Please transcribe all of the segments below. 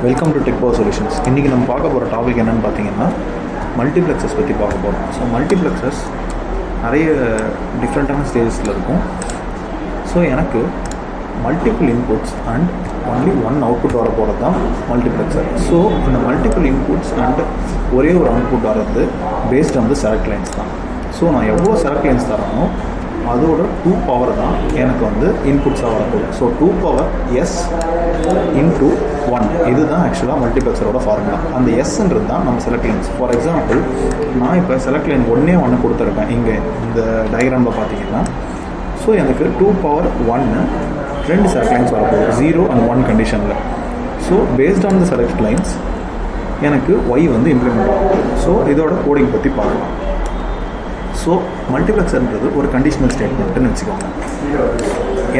Welcome to tech power solutions. இன்றைக்கி நம்ம பார்க்க போகிற டாபிக் என்னென்னு பார்த்தீங்கன்னா மல்டிப்ளெக்ஸஸ் பற்றி பார்க்க போகிறோம். ஸோ மல்டிப்ளெக்ஸஸ் நிறைய டிஃப்ரெண்ட்டான ஸ்டேஜஸில் இருக்கும். ஸோ எனக்கு multiple inputs and only one output வர போகிறது தான் மல்டிப்ளெக்ஸர். ஸோ இந்த மல்டிபிள் இன்புட்ஸ் அண்ட் ஒரே ஒரு அவுட்புட் வர்றது based on the select lines தான். ஸோ நான் எவ்வளோ செலக்ட் லைன்ஸ் தரனோ அதோட 2 பவர் தான் எனக்கு வந்து இன்புட்ஸாக வரப்போகுது. ஸோ 2 பவர் S இன்டூ 1 இதுதான் ஆக்சுவலாக மல்டிப்ளெக்ஸரோட ஃபார்முலா. அந்த எஸ்ன்றது தான் நம்ம செலக்ட் லைன்ஸ். ஃபார் எக்ஸாம்பிள் நான் இப்போ செலக்ட் லைன் 1 கொடுத்துருக்கேன் இங்கே இந்த டயக்ராமில் பார்த்தீங்கன்னா. ஸோ எனக்கு 2 பவர் 1 2 செலக்ட் லைன்ஸ் வரப்போகுது 0 and 1 கண்டிஷனில். So based on the select lines எனக்கு Y வந்து இம்ப்ளிமெண்ட் ஆகும். ஸோ இதோட கோடிங் பற்றி பார்க்கலாம். ஸோ மல்டிப்ளெக்ஸர்ன்றது ஒரு கண்டிஷனல் ஸ்டேட்மெண்ட்டுன்னு வச்சுக்கோங்க.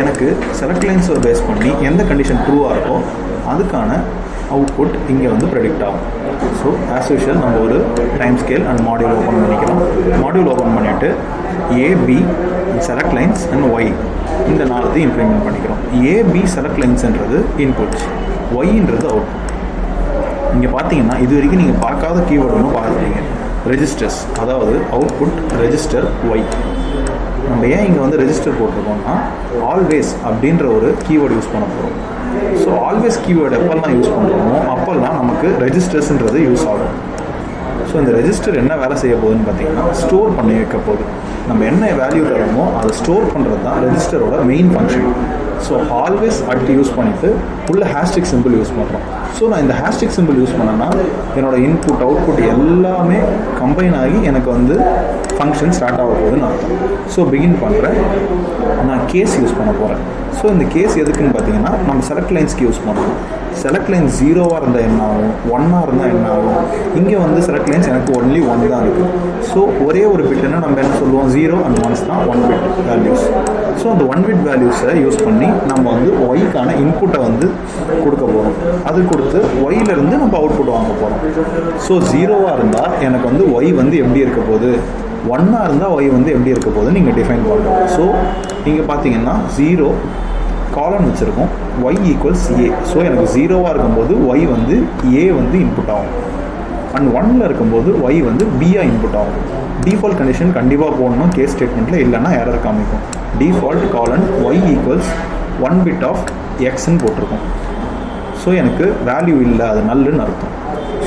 எனக்கு செலக்ட் லைன்ஸை பேஸ் பண்ணி எந்த கண்டிஷன் ட்ரூவாக இருக்கோ அதுக்கான அவுட்புட் இங்கே வந்து ப்ரெடிக்ட் ஆகும். ஸோ ஆஸ் யூஷுவல் நம்ம ஒரு time scale and module open பண்ணிக்கிறோம். மாடியூல் ஓப்பன் பண்ணிவிட்டு A B select lines and Y இந்த 4 இம்ப்ளிமெண்ட் பண்ணிக்கிறோம். ஏபி செலக்ட் லைன்ஸ்ன்றது இன்புட்ஸ், ஒய்ன்றது அவுட்புட். இங்கே பார்த்தீங்கன்னா இது வரைக்கும் நீங்கள் பார்க்காத கீவேர்டு ஒன்று பார்க்குறீங்க, ரெஜிஸ்டர்ஸ். அதாவது அவுட்புட் ரெஜிஸ்டர் ஒய். நம்ம ஏன் இங்கே வந்து ரெஜிஸ்டர் போட்டிருக்கோம்னா ஆல்வேஸ் அப்படின்ற ஒரு கீவேர்டு யூஸ் பண்ண போகிறோம். ஸோ ஆல்வேஸ் கீவேர்டு எப்போல்லாம் யூஸ் பண்ணுறோமோ அப்போல்லாம் நமக்கு ரெஜிஸ்டர்ஸ்ன்றது யூஸ் ஆகும். ஸோ இந்த ரெஜிஸ்டர் என்ன வேலை செய்ய போகுதுன்னு பார்த்தீங்கன்னா ஸ்டோர் பண்ணி வைக்க போகுது. நம்ம என்ன வேல்யூ தரோமோ அதை ஸ்டோர் பண்ணுறது தான் ரெஜிஸ்டரோட main function. So always use பண்ணிவிட்டு உள்ள ஹேஷ்டிக் சிம்பிள் யூஸ் பண்ணுறோம். ஸோ நான் இந்த ஹேஷ்டிக் சிம்பிள் யூஸ் பண்ணேன்னா என்னோடய இன்புட் அவுட்புட் எல்லாமே கம்பைன் ஆகி எனக்கு வந்து ஃபங்க்ஷன் ஸ்டார்ட் ஆக போகுதுன்னு அர்த்தம். ஸோ பிகின் பண்ணுறேன். நான் கேஸ் யூஸ் பண்ண போகிறேன். ஸோ இந்த கேஸ் எதுக்குன்னு பார்த்தீங்கன்னா நம்ம செலக்ட் லைன்ஸ்க்கு யூஸ் பண்ணுறோம். செலக்ட் லைன்ஸ் 0 இருந்தால் என்ன ஆகும், 1 இருந்தால் என்ன ஆகும். இங்கே வந்து செலக்ட் லைன்ஸ் எனக்கு ஒன்லி 1 தான் இருக்குது. ஸோ ஒரே ஒரு பிட்னா நம்ம என்ன சொல்லுவோம், 0 and 1 தான் 1 பிட் வேல்யூஸ். ஸோ அந்த 1 பிட் வேல்யூஸை யூஸ் பண்ணி நம்ம வந்து ஒய்க்கான இன்புட்டை வந்து கொடுக்க போகிறோம். அது கொடுத்து ஒய்லேருந்து நம்ம அவுட்புட் வாங்க போகிறோம். ஸோ 0 இருந்தால் எனக்கு வந்து ஒய் வந்து எப்படி இருக்க போகுது, 1 இருந்தால் ஒய் வந்து எப்படி இருக்க போகுதுன்னு நீங்கள் டிஃபைன் பண்ணணும். ஸோ இங்கே பார்த்தீங்கன்னா 0 காலன் வச்சுருக்கோம், y ஈக்குவல்ஸ் A. ஸோ எனக்கு 0 இருக்கும்போது y வந்து A வந்து இன்புட் ஆகும் அண்ட் 1 இருக்கும்போது y வந்து B-ஆ இன்புட் ஆகும். டிஃபால்ட் கண்டிஷன் கண்டிப்பாக போடணும் கேஸ் ஸ்டேட்மெண்ட்டில், இல்லைன்னா எரர் காமிக்கும். Default colon y equals 1 bit of எக்ஸ்ன்னு போட்டிருக்கோம். ஸோ எனக்கு வேல்யூ இல்லை, அது நல்லுன்னு அர்த்தம்.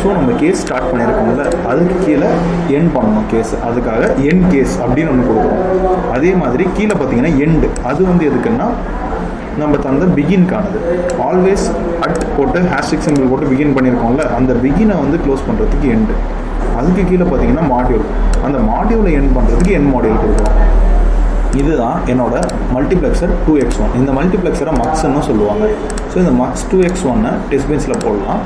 ஸோ நம்ம கேஸ் ஸ்டார்ட் பண்ணியிருக்கோம்ல அதுக்கு கீழே எண்ட் பண்ணணும் கேஸ். அதுக்காக எண்ட் கேஸ் அப்படின்னு ஒன்று கொடுக்குறோம். அதே மாதிரி கீழே பார்த்தீங்கன்னா எண்டு, அது வந்து எதுக்குன்னா நம்ம தந்த பிகின்கானது. ஆல்வேஸ் போட்டு ஹேஷ்டிக் சிம்பிள் போட்டு பிகின் பண்ணியிருக்கோம்ல அந்த பிகினை வந்து க்ளோஸ் பண்ணுறதுக்கு எண்டு. அதுக்கு கீழே பார்த்தீங்கன்னா மாடியூல், அந்த மாடியூலை எண்ட் பண்ணுறதுக்கு எண்ட் மாடியூல் கொடுக்குறோம். இதுதான் என்னோட மல்டிப்ளெக்சர் 2x1. இந்த மல்டிப்ளெக்சரை மக்ஸ்ன்னு சொல்லுவாங்க. ஸோ இந்த மக்ஸ் 2x1 டெஸ்ட் பெஞ்சில் போடலாம்.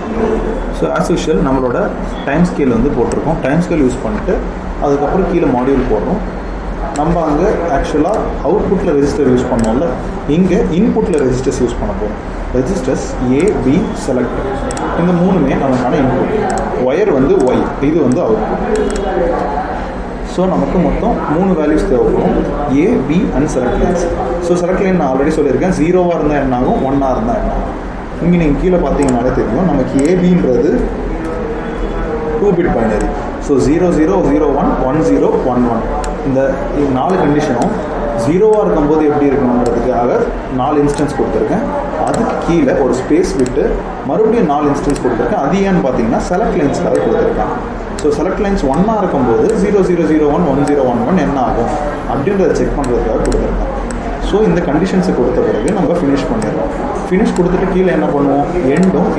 ஸோ ஆஸ் யூஷுவல் நம்மளோட டைம் ஸ்கேல் வந்து போட்டிருக்கோம். டைம் ஸ்கேல் யூஸ் பண்ணிட்டு அதுக்கப்புறம் கீழே மாடியூல் போடுறோம். நம்ம அங்கே ஆக்சுவலாக அவுட்புட்டில் ரெஜிஸ்டர் யூஸ் பண்ணோம்ல, இங்கே இன்புட்டில் ரெஜிஸ்டர்ஸ் யூஸ் பண்ண போகிறோம். ரெஜிஸ்டர்ஸ் A, B, செலக்ட் இந்த 3மே நமக்கான இன்புட். ஒயர் வந்து ஒய், இது வந்து அவுட்புட். ஸோ நமக்கு மொத்தம் 3 வேல்யூஸ் தேவைப்படும், A, B and select lines. So select line நான் ஆல்ரெடி சொல்லியிருக்கேன், 0 இருந்தால் என்ன ஆகும், 1 இருந்தால் என்ன ஆகும். இங்கே நீங்கள் கீழே பார்த்தீங்கன்னாலே தெரியும் நமக்கு ஏபின்றது 2 பிட் பைனரி. ஸோ 0 0 0 1 1 0 1 1 இந்த 4 கண்டிஷனும் 0 இருக்கும்போது எப்படி இருக்கணுன்றதுக்காக 4 இன்ஸ்டன்ஸ் கொடுத்துருக்கேன். அதுக்கு கீழே ஒரு ஸ்பேஸ் விட்டு மறுபடியும் 4 இன்ஸ்டன்ஸ் கொடுத்துருக்கேன். அது ஏன்னு பார்த்தீங்கன்னா செலக்ட் லைன்ஸ்க்காக கொடுத்துருக்கேன். ஸோ செலக்ட் லைன்ஸ் 1 இருக்கும்போது 0 0 0 1 1 0 1 1 என்ன ஆகும் அப்படின்றத செக் பண்ணுறதுக்காக கொடுத்துருக்கேன். ஸோ இந்த கண்டிஷன்ஸை கொடுத்த பிறகு நம்ம ஃபினிஷ் பண்ணிடுறோம். ஃபினிஷ் கொடுத்துட்டு கீழே என்ன பண்ணுவோம்,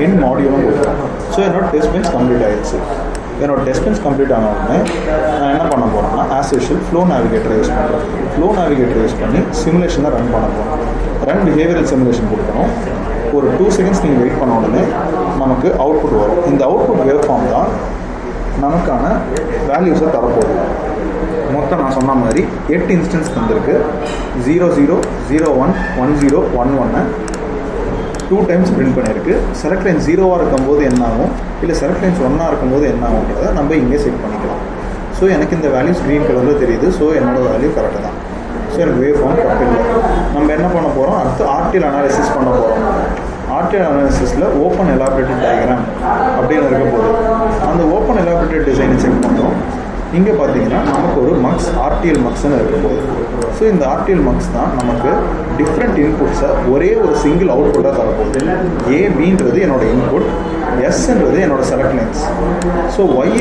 எண்ட் மாடியூலும் கொடுக்குறோம். ஸோ என்னோட டெஸ்ட் பெஞ்ச் கம்ப்ளீட் ஆகிடுச்சு. என்னோட டெஸ்ட் பெஞ்ச் கம்ப்ளீட் ஆன உடனே நான் என்ன பண்ண போகிறேன்னா ஆஸ் யூஷுவல் ஃப்ளோ நேவிகேட்டரை யூஸ் பண்ணுறேன். ஃப்ளோ நேவிகேட்டரை யூஸ் பண்ணி சிமுலேஷனை ரன் பண்ண போகிறோம். ரன் பிஹேவியரல் சிமுலேஷன் கொடுக்கணும். ஒரு 2 செகண்ட்ஸ் நீங்கள் வெயிட் பண்ண உடனே நமக்கு அவுட்புட் வரும். இந்த அவுட்புட் வேவ் ஃபார்ம் தான் நமக்கான வேல்யூஸை தரப்போகுது. மொத்தம் நான் சொன்ன மாதிரி 8 இன்ஸ்டன்ஸ் வந்திருக்கு. 0 0 0 1 1 0 1 1 2 டைம்ஸ் பிரிண்ட் பண்ணியிருக்கு. செலக்ட் லைன் 0 இருக்கும்போது என்ன ஆகும், இல்லை செலக்ட் லைன்ஸ் 1 இருக்கும்போது என்ன ஆகுன்றதை நம்ம இங்கே செட் பண்ணிக்கலாம். ஸோ எனக்கு இந்த வேல்யூஸ் க்ரீன் கலரில் தெரியுது. ஸோ என்னோடய வேல்யூ கரெக்டாக தான். ஸோ எனக்கு வேவ் ஃபார்ம் கரெக்ட் இல்லை. நம்ம என்ன பண்ண போகிறோம், அடுத்து ஆர்டிஎல் அனாலிசிஸ் பண்ண போகிறோம். RTL அனாலிசிஸில் ஓப்பன் எலாபரேட்டட் டயக்ராம் அப்படின்னு இருக்க போது அந்த ஓப்பன் எலாபரேட்டட் டிசைனை செக் பண்ணுறோம். இங்கே பார்த்தீங்கன்னா நமக்கு ஒரு மக்ஸ் RTL மக்ஸ்ன்னு இருக்க போகுது. ஸோ இந்த RTL மக்ஸ் தான் நமக்கு டிஃப்ரெண்ட் இன்புட்ஸை ஒரே ஒரு சிங்கிள் அவுட்புட்டாக தரப்போகுது. ஏபின்றது என்னோட இன்புட், எஸ்ன்றது என்னோட செலக்ட் லைன்ஸ். So Y